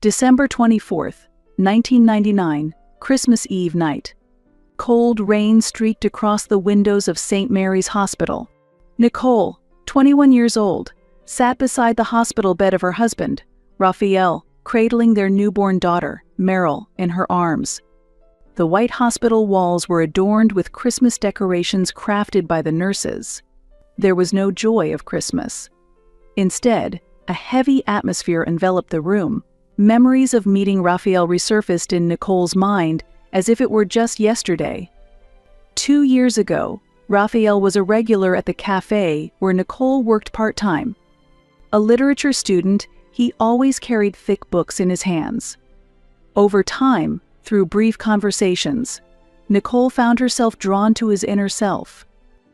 December 24th, 1999, Christmas Eve night. Cold rain streaked across the windows of St. Mary's Hospital. Nicole, 21 years old, sat beside the hospital bed of her husband, Raphael, cradling their newborn daughter, Meryl, in her arms. The white hospital walls were adorned with Christmas decorations crafted by the nurses. There was no joy of Christmas. Instead, a heavy atmosphere enveloped the room. Memories of meeting Raphael resurfaced in Nicole's mind as if it were just yesterday. 2 years ago, Raphael was a regular at the cafe where Nicole worked part-time. A literature student, he always carried thick books in his hands. Over time, through brief conversations, Nicole found herself drawn to his inner self.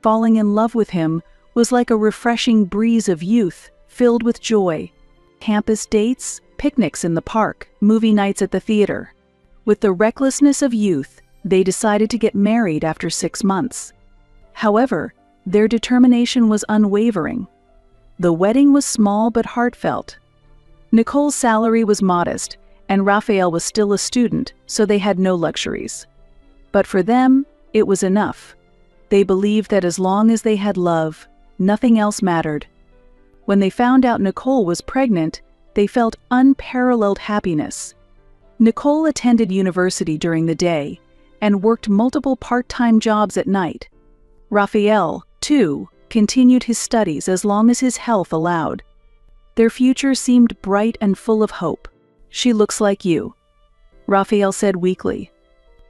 Falling in love with him was like a refreshing breeze of youth, filled with joy. Campus dates, picnics in the park, movie nights at the theater. With the recklessness of youth, they decided to get married after 6 months. However, their determination was unwavering. The wedding was small but heartfelt. Nicole's salary was modest, and Raphael was still a student, so they had no luxuries. But for them, it was enough. They believed that as long as they had love, nothing else mattered. When they found out Nicole was pregnant, they felt unparalleled happiness. Nicole attended university during the day and worked multiple part-time jobs at night. Raphael, too, continued his studies as long as his health allowed. Their future seemed bright and full of hope. "She looks like you," Raphael said weakly.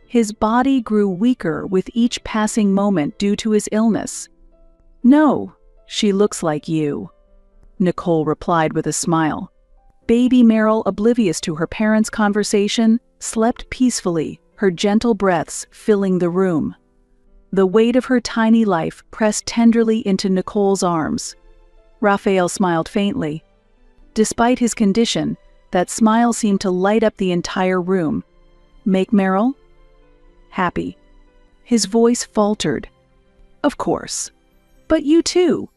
His body grew weaker with each passing moment due to his illness. "No, she looks like you," Nicole replied with a smile. Baby Meryl, oblivious to her parents' conversation, slept peacefully, her gentle breaths filling the room. The weight of her tiny life pressed tenderly into Nicole's arms. Raphael smiled faintly. Despite his condition, that smile seemed to light up the entire room. "Make Meryl happy." His voice faltered. "Of course. But you too.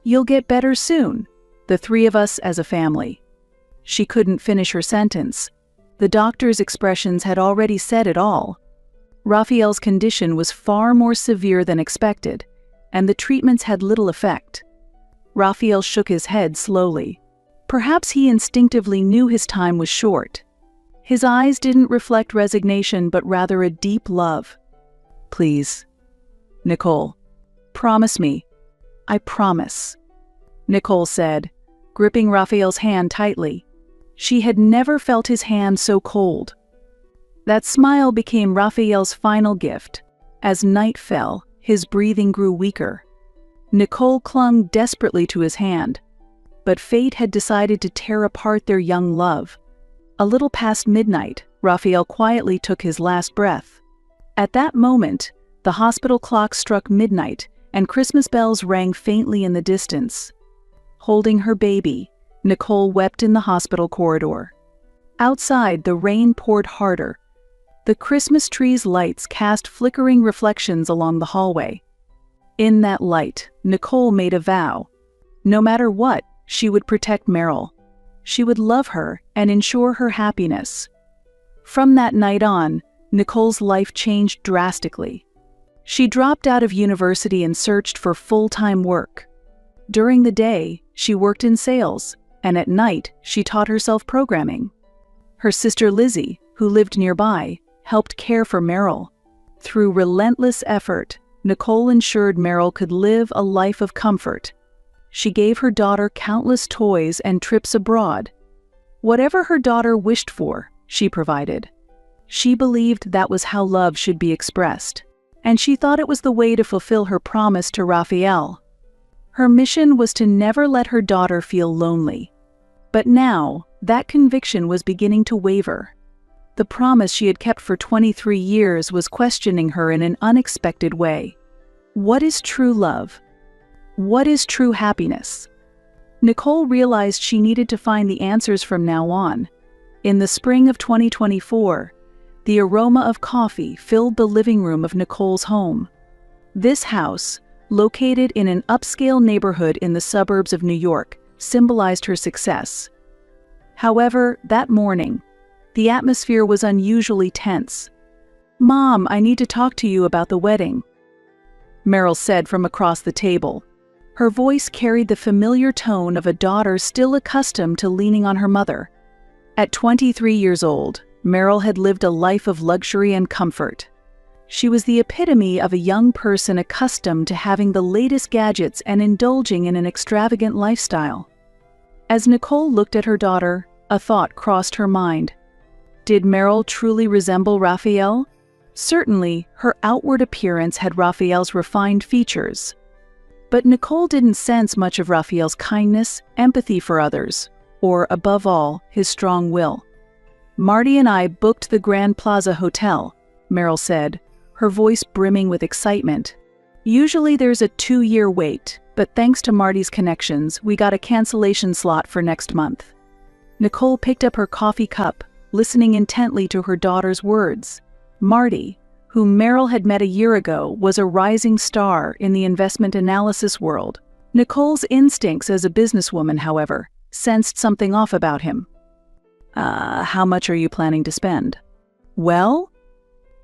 You'll get better soon. The 3 of us as a family." She couldn't finish her sentence. The doctor's expressions had already said it all. Raphael's condition was far more severe than expected, and the treatments had little effect. Raphael shook his head slowly. Perhaps he instinctively knew his time was short. His eyes didn't reflect resignation, but rather a deep love. "Please, Nicole, promise me." "I promise," Nicole said, gripping Raphael's hand tightly. She had never felt his hand so cold. That smile became Raphael's final gift. As night fell, his breathing grew weaker. Nicole clung desperately to his hand. But fate had decided to tear apart their young love. A little past midnight, Raphael quietly took his last breath. At that moment, the hospital clock struck midnight, and Christmas bells rang faintly in the distance. Holding her baby, Nicole wept in the hospital corridor. Outside, the rain poured harder. The Christmas tree's lights cast flickering reflections along the hallway. In that light, Nicole made a vow. No matter what, she would protect Meryl. She would love her and ensure her happiness. From that night on, Nicole's life changed drastically. She dropped out of university and searched for full-time work. During the day, she worked in sales, and at night, she taught herself programming. Her sister Lizzie, who lived nearby, helped care for Meryl. Through relentless effort, Nicole ensured Meryl could live a life of comfort. She gave her daughter countless toys and trips abroad. Whatever her daughter wished for, she provided. She believed that was how love should be expressed, and she thought it was the way to fulfill her promise to Raphael. Her mission was to never let her daughter feel lonely. But now, that conviction was beginning to waver. The promise she had kept for 23 years was questioning her in an unexpected way. What is true love? What is true happiness? Nicole realized she needed to find the answers from now on. In the spring of 2024, the aroma of coffee filled the living room of Nicole's home. This house, located in an upscale neighborhood in the suburbs of New York, symbolized her success. However, that morning, the atmosphere was unusually tense. "Mom, I need to talk to you about the wedding," Meryl said from across the table. Her voice carried the familiar tone of a daughter still accustomed to leaning on her mother. At 23 years old, Meryl had lived a life of luxury and comfort. She was the epitome of a young person accustomed to having the latest gadgets and indulging in an extravagant lifestyle. As Nicole looked at her daughter, a thought crossed her mind. Did Meryl truly resemble Raphael? Certainly, her outward appearance had Raphael's refined features. But Nicole didn't sense much of Raphael's kindness, empathy for others, or, above all, his strong will. "Marty and I booked the Grand Plaza Hotel," Meryl said, her voice brimming with excitement. "Usually there's a 2-year wait, but thanks to Marty's connections, we got a cancellation slot for next month." Nicole picked up her coffee cup, listening intently to her daughter's words. Marty, whom Meryl had met a year ago, was a rising star in the investment analysis world. Nicole's instincts as a businesswoman, however, sensed something off about him. How much are you planning to spend?" "Well,"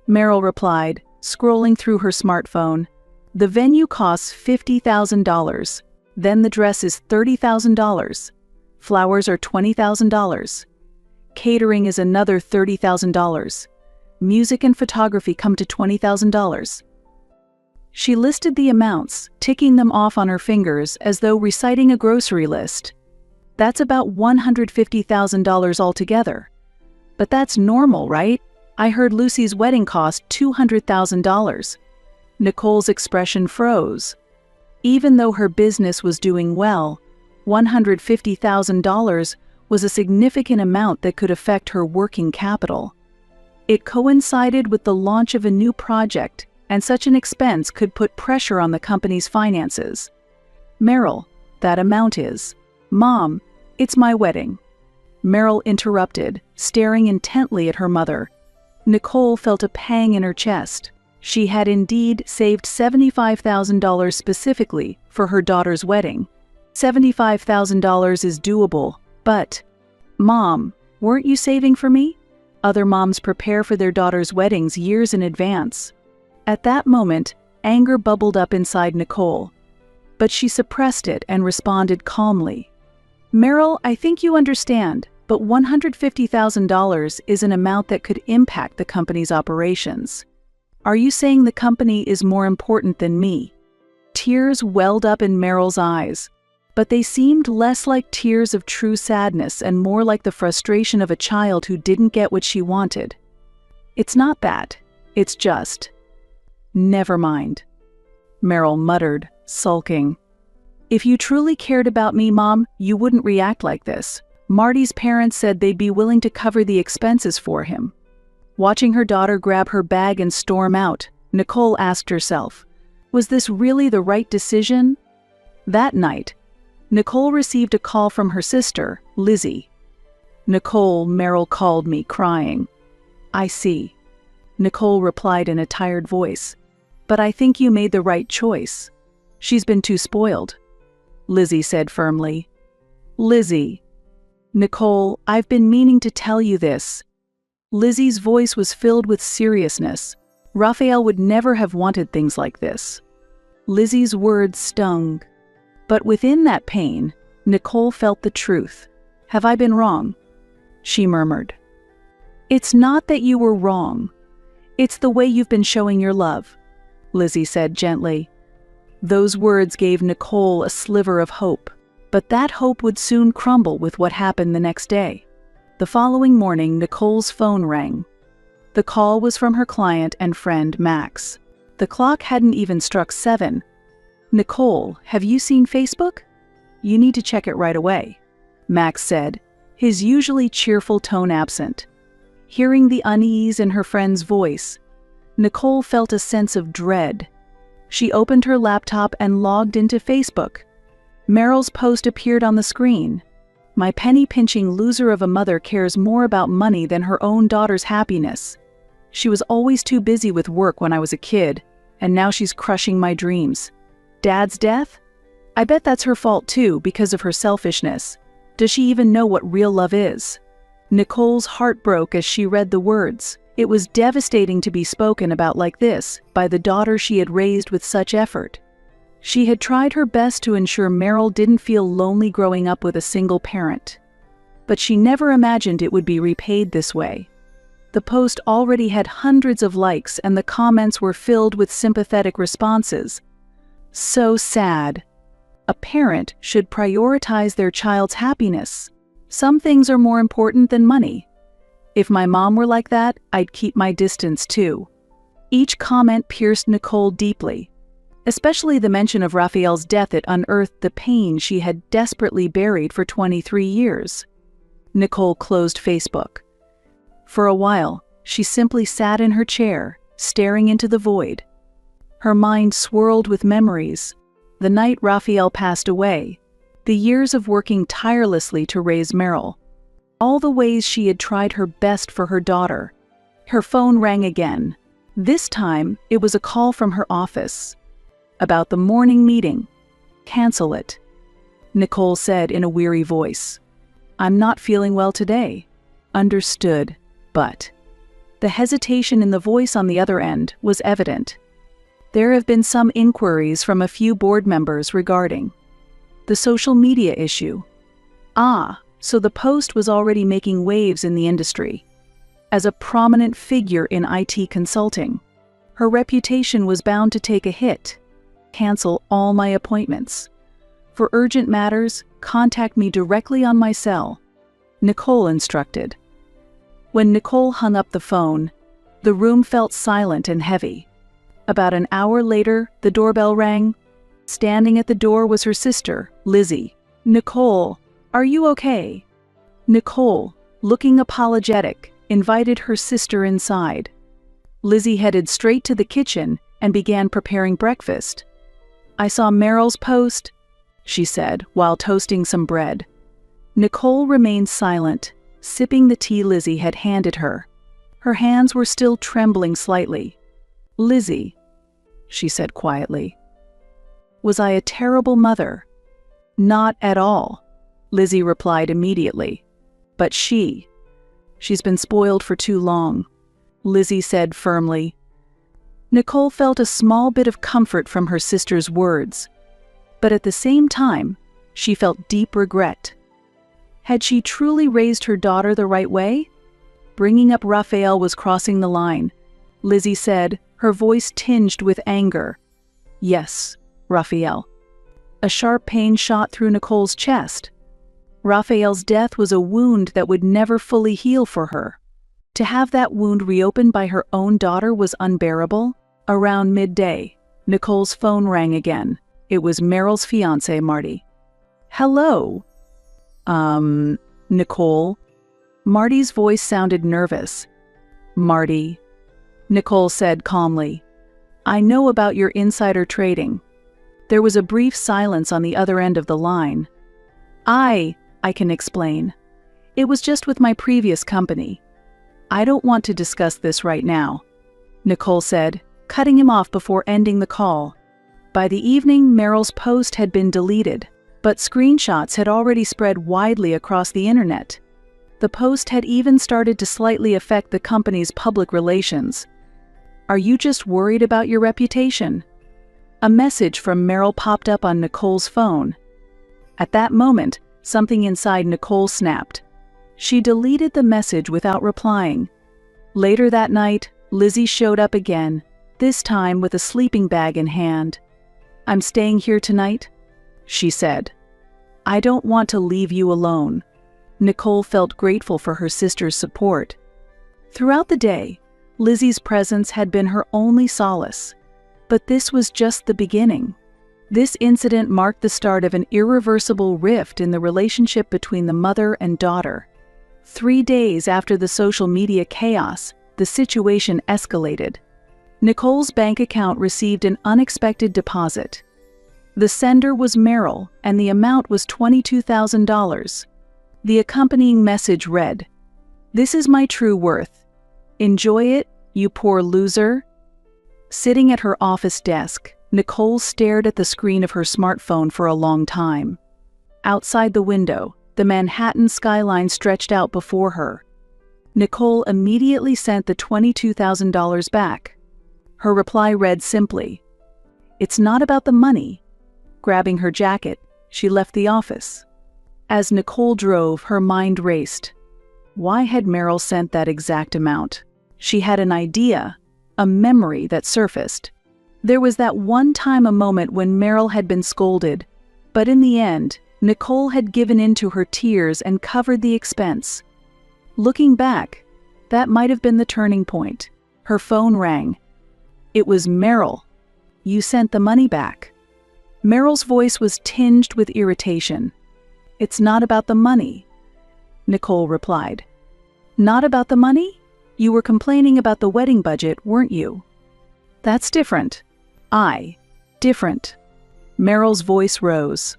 Meryl replied, scrolling through her smartphone, "the venue costs $50,000. Then the dress is $30,000. Flowers are $20,000. Catering is another $30,000. Music and photography come to $20,000. She listed the amounts, ticking them off on her fingers as though reciting a grocery list. "That's about $150,000 altogether. But that's normal, right? I heard Lucy's wedding cost $200,000. Nicole's expression froze. Even though her business was doing well, $150,000 was a significant amount that could affect her working capital. It coincided with the launch of a new project, and such an expense could put pressure on the company's finances. "Meryl, that amount is..." "Mom, it's my wedding," Meryl interrupted, staring intently at her mother. Nicole felt a pang in her chest. She had indeed saved $75,000 specifically for her daughter's wedding. $75,000 is doable, but... "Mom, weren't you saving for me?" Other moms prepare for their daughters' weddings years in advance. At that moment, anger bubbled up inside Nicole. But she suppressed it and responded calmly. "Meryl, I think you understand, but $150,000 is an amount that could impact the company's operations. Are you saying the company is more important than me?" Tears welled up in Meryl's eyes, but they seemed less like tears of true sadness and more like the frustration of a child who didn't get what she wanted. "It's not that. It's just..." "Never mind," Meryl muttered, sulking. "If you truly cared about me, Mom, you wouldn't react like this. Marty's parents said they'd be willing to cover the expenses for him." Watching her daughter grab her bag and storm out, Nicole asked herself, was this really the right decision? That night, Nicole received a call from her sister, Lizzie. "Nicole, Meryl called me, crying." "I see," Nicole replied in a tired voice. "But I think you made the right choice. She's been too spoiled," Lizzie said firmly. "Lizzie." "Nicole, I've been meaning to tell you this." Lizzie's voice was filled with seriousness. Raphael would never have wanted things like this. Lizzie's words stung. But within that pain, Nicole felt the truth. "Have I been wrong?" she murmured. "It's not that you were wrong. It's the way you've been showing your love," Lizzie said gently. Those words gave Nicole a sliver of hope, but that hope would soon crumble with what happened the next day. The following morning, Nicole's phone rang. The call was from her client and friend, Max. The clock hadn't even struck 7. "Nicole, have you seen Facebook? You need to check it right away," Max said, his usually cheerful tone absent. Hearing the unease in her friend's voice, Nicole felt a sense of dread. She opened her laptop and logged into Facebook. Meryl's post appeared on the screen. "My penny-pinching loser of a mother cares more about money than her own daughter's happiness. She was always too busy with work when I was a kid, and now she's crushing my dreams. Dad's death? I bet that's her fault too, because of her selfishness. Does she even know what real love is? Nicole's heart broke as she read the words. It was devastating to be spoken about like this by the daughter she had raised with such effort. She had tried her best to ensure Meryl didn't feel lonely growing up with a single parent. But she never imagined it would be repaid this way. The post already had hundreds of likes and the comments were filled with sympathetic responses. So sad. A parent should prioritize their child's happiness. Some things are more important than money. If my mom were like that, I'd keep my distance too. Each comment pierced Nicole deeply. Especially the mention of Raphael's death. It unearthed the pain she had desperately buried for 23 years. Nicole closed Facebook. For a while, she simply sat in her chair, staring into the void. Her mind swirled with memories. The night Raphael passed away, the years of working tirelessly to raise Meryl, all the ways she had tried her best for her daughter. Her phone rang again. This time, it was a call from her office. About the morning meeting. Cancel it, Nicole said in a weary voice. I'm not feeling well today. Understood, but... The hesitation in the voice on the other end was evident. There have been some inquiries from a few board members regarding the social media issue. So the post was already making waves in the industry. As a prominent figure in IT consulting, her reputation was bound to take a hit. Cancel all my appointments. For urgent matters, contact me directly on my cell, Nicole instructed. When Nicole hung up the phone, the room felt silent and heavy. About an hour later, the doorbell rang. Standing at the door was her sister, Lizzie. Nicole, are you okay? Nicole, looking apologetic, invited her sister inside. Lizzie headed straight to the kitchen and began preparing breakfast. I saw Meryl's post, she said, while toasting some bread. Nicole remained silent, sipping the tea Lizzie had handed her. Her hands were still trembling slightly. Lizzie, she said quietly. Was I a terrible mother? Not at all, Lizzie replied immediately. But she's been spoiled for too long, Lizzie said firmly. Nicole felt a small bit of comfort from her sister's words, but at the same time, she felt deep regret. Had she truly raised her daughter the right way? Bringing up Raphael was crossing the line, Lizzie said, her voice tinged with anger. Yes, Raphael. A sharp pain shot through Nicole's chest. Raphael's death was a wound that would never fully heal for her. To have that wound reopened by her own daughter was unbearable. Around midday, Nicole's phone rang again. It was Meryl's fiancé, Marty. Hello? Nicole? Marty's voice sounded nervous. Marty, Nicole said calmly. I know about your insider trading. There was a brief silence on the other end of the line. I can explain. It was just with my previous company. I don't want to discuss this right now, Nicole said, cutting him off before ending the call. By the evening, Meryl's post had been deleted, but screenshots had already spread widely across the internet. The post had even started to slightly affect the company's public relations. Are you just worried about your reputation? A message from Meryl popped up on Nicole's phone. At that moment, something inside Nicole snapped. She deleted the message without replying. Later that night, Lizzie showed up again, this time with a sleeping bag in hand. I'm staying here tonight, she said. I don't want to leave you alone. Nicole felt grateful for her sister's support. Throughout the day, Lizzie's presence had been her only solace. But this was just the beginning. This incident marked the start of an irreversible rift in the relationship between the mother and daughter. 3 days after the social media chaos, the situation escalated. Nicole's bank account received an unexpected deposit. The sender was Meryl, and the amount was $22,000. The accompanying message read, "This is my true worth. Enjoy it, you poor loser." Sitting at her office desk, Nicole stared at the screen of her smartphone for a long time. Outside the window, The Manhattan skyline stretched out before her. Nicole immediately sent the $22,000 back. Her reply read simply, "It's not about the money." Grabbing her jacket, she left the office. As Nicole drove, her mind raced. Why had Meryl sent that exact amount? She had an idea, a memory that surfaced. There was that one time, a moment when Meryl had been scolded, but in the end, Nicole had given in to her tears and covered the expense. Looking back, that might have been the turning point. Her phone rang. It was Meryl. "You sent the money back." Meryl's voice was tinged with irritation. "It's not about the money," Nicole replied. "Not about the money? You were complaining about the wedding budget, weren't you?" "That's different." Different. Meryl's voice rose.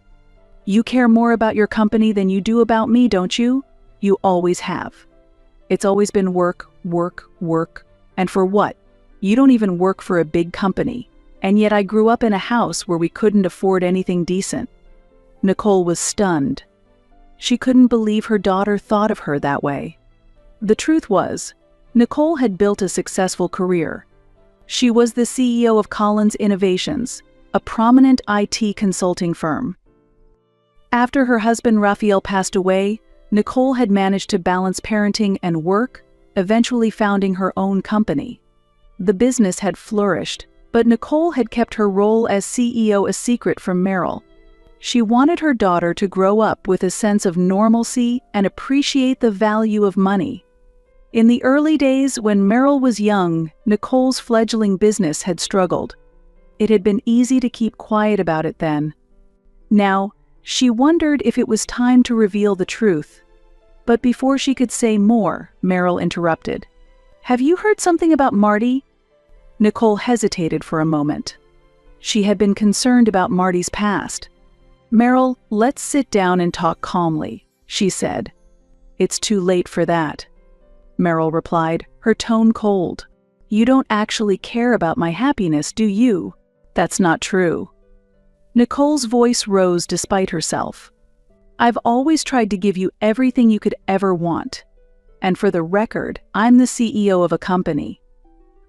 "You care more about your company than you do about me, don't you? You always have. It's always been work, work, work. And for what? You don't even work for a big company. And yet I grew up in a house where we couldn't afford anything decent." Nicole was stunned. She couldn't believe her daughter thought of her that way. The truth was, Nicole had built a successful career. She was the CEO of Collins Innovations, a prominent IT consulting firm. After her husband Raphael passed away, Nicole had managed to balance parenting and work, eventually founding her own company. The business had flourished, but Nicole had kept her role as CEO a secret from Meryl. She wanted her daughter to grow up with a sense of normalcy and appreciate the value of money. In the early days when Meryl was young, Nicole's fledgling business had struggled. It had been easy to keep quiet about it then. Now, she wondered if it was time to reveal the truth. But before she could say more, Meryl interrupted. "Have you heard something about Marty?" Nicole hesitated for a moment. She had been concerned about Marty's past. "Meryl, let's sit down and talk calmly," she said. "It's too late for that," Meryl replied, her tone cold. "You don't actually care about my happiness, do you? That's not true." Nicole's voice rose despite herself. "I've always tried to give you everything you could ever want. And for the record, I'm the CEO of a company.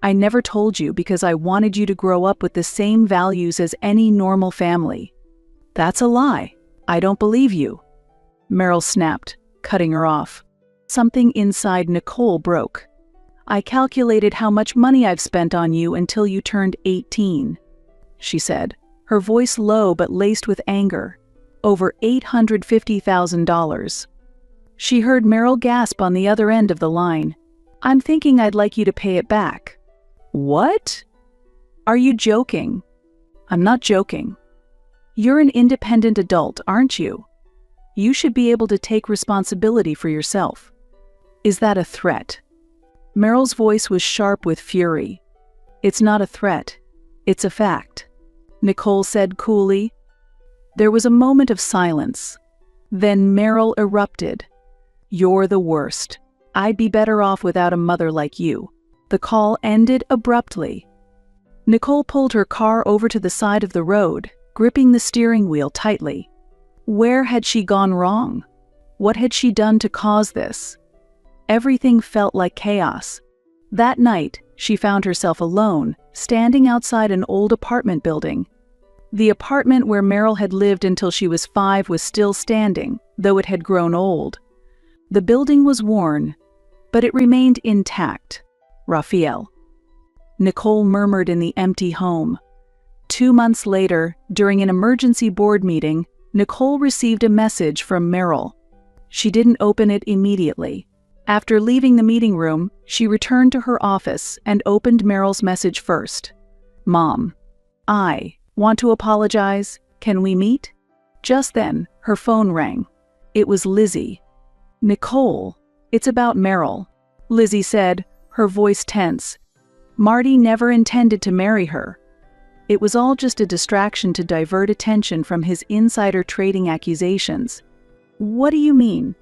I never told you because I wanted you to grow up with the same values as any normal family." "That's a lie. I don't believe you," Meryl snapped, cutting her off. Something inside Nicole broke. "I calculated how much money I've spent on you until you turned 18, she said, her voice low but laced with anger. "Over $850,000. She heard Meryl gasp on the other end of the line. "I'm thinking I'd like you to pay it back." "What? Are you joking?" "I'm not joking. You're an independent adult, aren't you? You should be able to take responsibility for yourself." "Is that a threat?" Meryl's voice was sharp with fury. "It's not a threat. It's a fact," Nicole said coolly. There was a moment of silence. Then Meryl erupted. "You're the worst. I'd be better off without a mother like you." The call ended abruptly. Nicole pulled her car over to the side of the road, gripping the steering wheel tightly. Where had she gone wrong? What had she done to cause this? Everything felt like chaos. That night, she found herself alone, standing outside an old apartment building. The apartment where Meryl had lived until she was 5 was still standing, though it had grown old. The building was worn, but it remained intact. Raphael. Nicole murmured in the empty home. 2 months later, during an emergency board meeting, Nicole received a message from Meryl. She didn't open it immediately. After leaving the meeting room, she returned to her office and opened Meryl's message first. "Mom, I want to apologize. Can we meet?" Just then, her phone rang. It was Lizzie. "Nicole, it's about Meryl," Lizzie said, her voice tense. "Marty never intended to marry her. It was all just a distraction to divert attention from his insider trading accusations." "What do you mean?"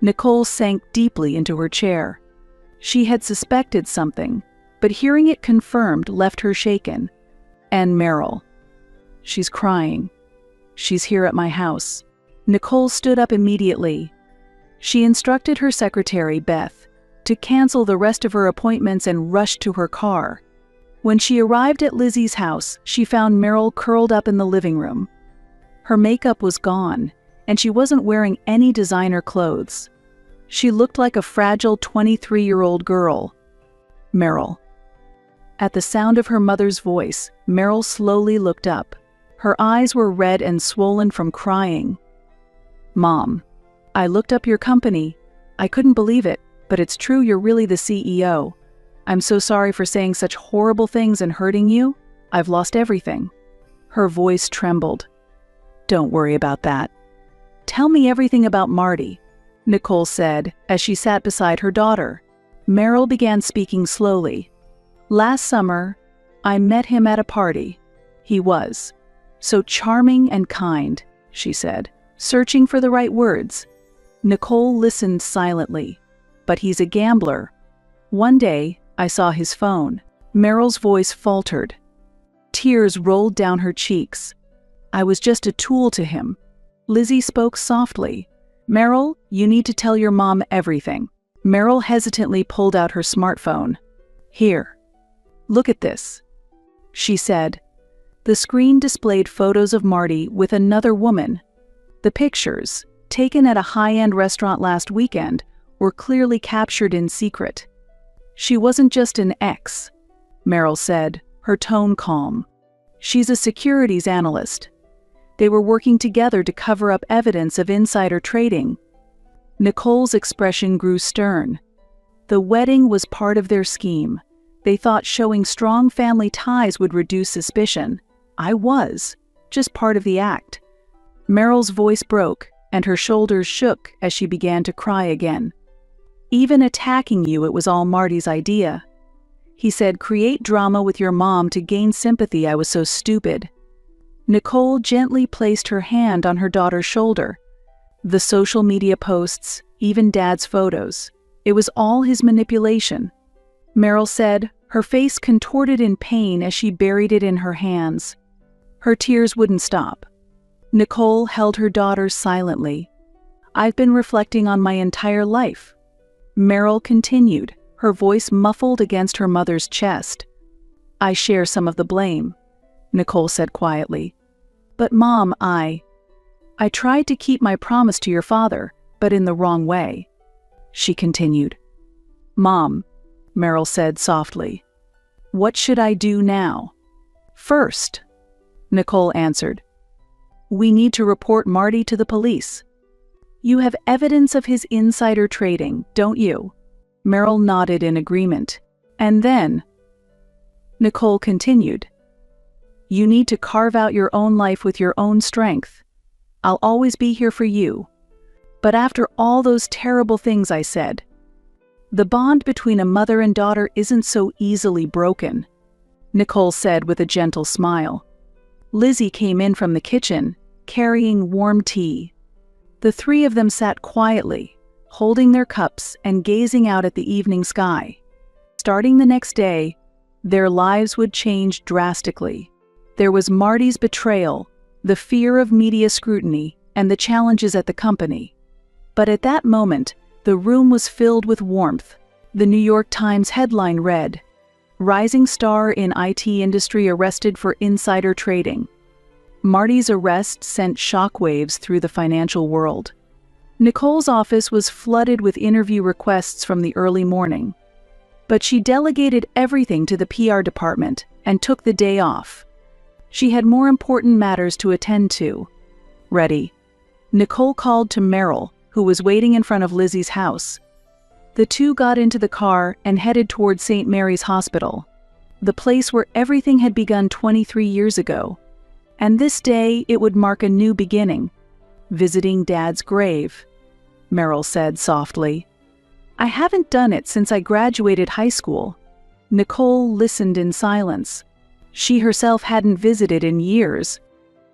Nicole sank deeply into her chair. She had suspected something, but hearing it confirmed left her shaken. "And Meryl. She's crying. She's here at my house." Nicole stood up immediately. She instructed her secretary, Beth, to cancel the rest of her appointments and rushed to her car. When she arrived at Lizzie's house, she found Meryl curled up in the living room. Her makeup was gone, and she wasn't wearing any designer clothes. She looked like a fragile 23-year-old girl. Meryl. At the sound of her mother's voice, Meryl slowly looked up. Her eyes were red and swollen from crying. Mom, I looked up your company. I couldn't believe it, but it's true, you're really the CEO. I'm so sorry for saying such horrible things and hurting you. I've lost everything. Her voice trembled. Don't worry about that. Tell me everything about Marty, Nicole said as she sat beside her daughter. Meryl began speaking slowly. Last summer, I met him at a party. He was so charming and kind, she said, searching for the right words. Nicole listened silently. But he's a gambler. One day, I saw his phone. Meryl's voice faltered. Tears rolled down her cheeks. I was just a tool to him. Lizzie spoke softly. Meryl, you need to tell your mom everything. Meryl hesitantly pulled out her smartphone. Here. Look at this, she said. The screen displayed photos of Marty with another woman. The pictures, taken at a high-end restaurant last weekend, were clearly captured in secret. She wasn't just an ex, Meryl said, her tone calm. She's a securities analyst. They were working together to cover up evidence of insider trading. Nicole's expression grew stern. The wedding was part of their scheme. They thought showing strong family ties would reduce suspicion. I was just part of the act. Meryl's voice broke, and her shoulders shook as she began to cry again. Even attacking you, it was all Marty's idea. He said, create drama with your mom to gain sympathy. I was so stupid. Nicole gently placed her hand on her daughter's shoulder. The social media posts, even Dad's photos. It was all his manipulation. Meryl said, her face contorted in pain as she buried it in her hands. Her tears wouldn't stop. Nicole held her daughter silently. I've been reflecting on my entire life. Meryl continued, her voice muffled against her mother's chest. I share some of the blame, Nicole said quietly. But Mom, I tried to keep my promise to your father, but in the wrong way, she continued. Mom, Meryl said softly, what should I do now? First, Nicole answered, we need to report Marty to the police. You have evidence of his insider trading, don't you? Meryl nodded in agreement. And then, Nicole continued, you need to carve out your own life with your own strength. I'll always be here for you. But after all those terrible things I said, the bond between a mother and daughter isn't so easily broken, Nicole said with a gentle smile. Lizzie came in from the kitchen, carrying warm tea. The three of them sat quietly, holding their cups and gazing out at the evening sky. Starting the next day, their lives would change drastically. There was Marty's betrayal, the fear of media scrutiny, and the challenges at the company. But at that moment, the room was filled with warmth. The New York Times headline read, Rising star in IT industry arrested for insider trading. Marty's arrest sent shockwaves through the financial world. Nicole's office was flooded with interview requests from the early morning. But she delegated everything to the PR department and took the day off. She had more important matters to attend to. Ready? Nicole called to Meryl, who was waiting in front of Lizzie's house. The two got into the car and headed toward St. Mary's Hospital, the place where everything had begun 23 years ago. And this day, it would mark a new beginning. Visiting Dad's grave, Meryl said softly. I haven't done it since I graduated high school. Nicole listened in silence. She herself hadn't visited in years.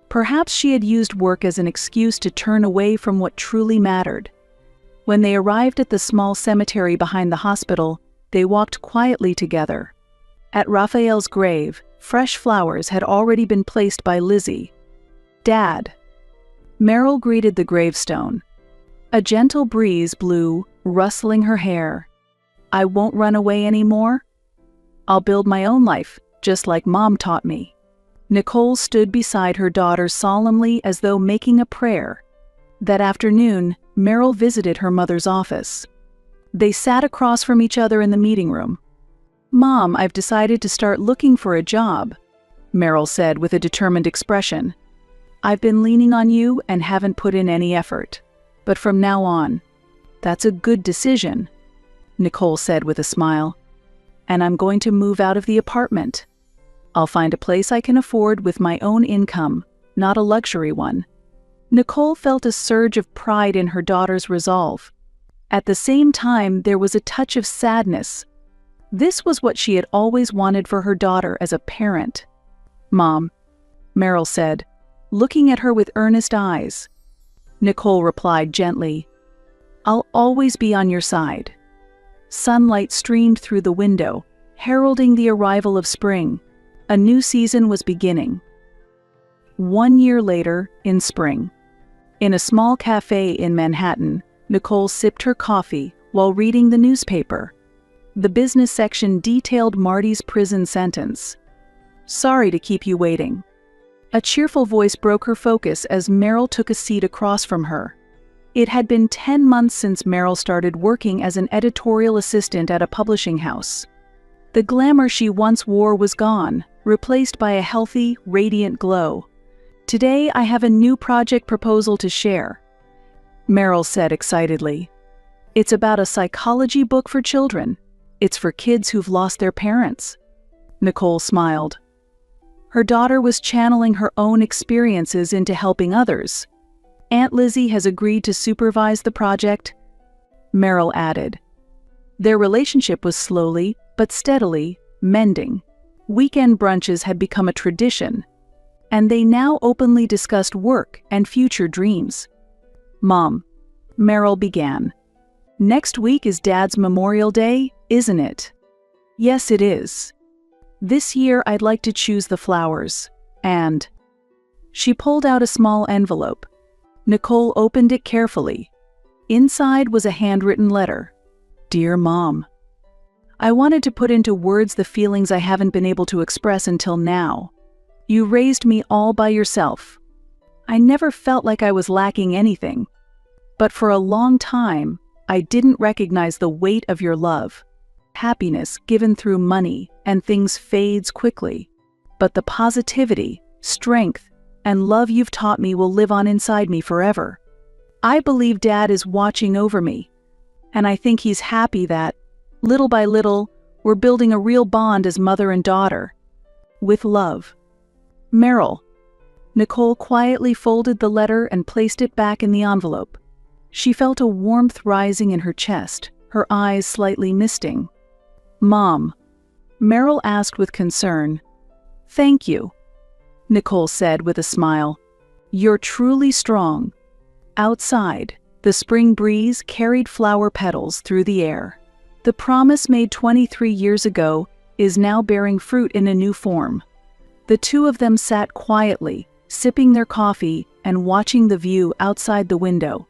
Perhaps she had used work as an excuse to turn away from what truly mattered. When they arrived at the small cemetery behind the hospital, they walked quietly together. At Raphael's grave, fresh flowers had already been placed by Lizzie. Dad, Meryl greeted the gravestone. A gentle breeze blew, rustling her hair. I won't run away anymore. I'll build my own life, just like Mom taught me. Nicole stood beside her daughter solemnly as though making a prayer. That afternoon, Meryl visited her mother's office. They sat across from each other in the meeting room. Mom, I've decided to start looking for a job, Meryl said with a determined expression. I've been leaning on you and haven't put in any effort. But from now on, that's a good decision, Nicole said with a smile. And I'm going to move out of the apartment. I'll find a place I can afford with my own income, not a luxury one. Nicole felt a surge of pride in her daughter's resolve. At the same time, there was a touch of sadness. This was what she had always wanted for her daughter as a parent. Mom, Meryl said, looking at her with earnest eyes. Nicole replied gently, I'll always be on your side. Sunlight streamed through the window, heralding the arrival of spring. A new season was beginning. 1 year later, in spring. In a small cafe in Manhattan, Nicole sipped her coffee while reading the newspaper. The business section detailed Marty's prison sentence. Sorry to keep you waiting. A cheerful voice broke her focus as Meryl took a seat across from her. It had been 10 months since Meryl started working as an editorial assistant at a publishing house. The glamour she once wore was gone, replaced by a healthy, radiant glow. Today I have a new project proposal to share, Meryl said excitedly. It's about a psychology book for children. It's for kids who've lost their parents. Nicole smiled. Her daughter was channeling her own experiences into helping others. Aunt Lizzie has agreed to supervise the project, Meryl added. Their relationship was slowly, but steadily, mending. Weekend brunches had become a tradition, and they now openly discussed work and future dreams. Mom, Meryl began. Next week is Dad's Memorial Day, isn't it? Yes, it is. This year I'd like to choose the flowers, and... She pulled out a small envelope. Nicole opened it carefully. Inside was a handwritten letter. Dear Mom, I wanted to put into words the feelings I haven't been able to express until now. You raised me all by yourself. I never felt like I was lacking anything. But for a long time, I didn't recognize the weight of your love. Happiness given through money and things fades quickly. But the positivity, strength, and love you've taught me will live on inside me forever. I believe Dad is watching over me, and I think he's happy that, little by little, we're building a real bond as mother and daughter. With love. Meryl. Nicole quietly folded the letter and placed it back in the envelope. She felt a warmth rising in her chest, her eyes slightly misting. Mom, Meryl asked with concern. Thank you, Nicole said with a smile. You're truly strong. Outside, the spring breeze carried flower petals through the air. The promise made 23 years ago is now bearing fruit in a new form. The two of them sat quietly, sipping their coffee and watching the view outside the window.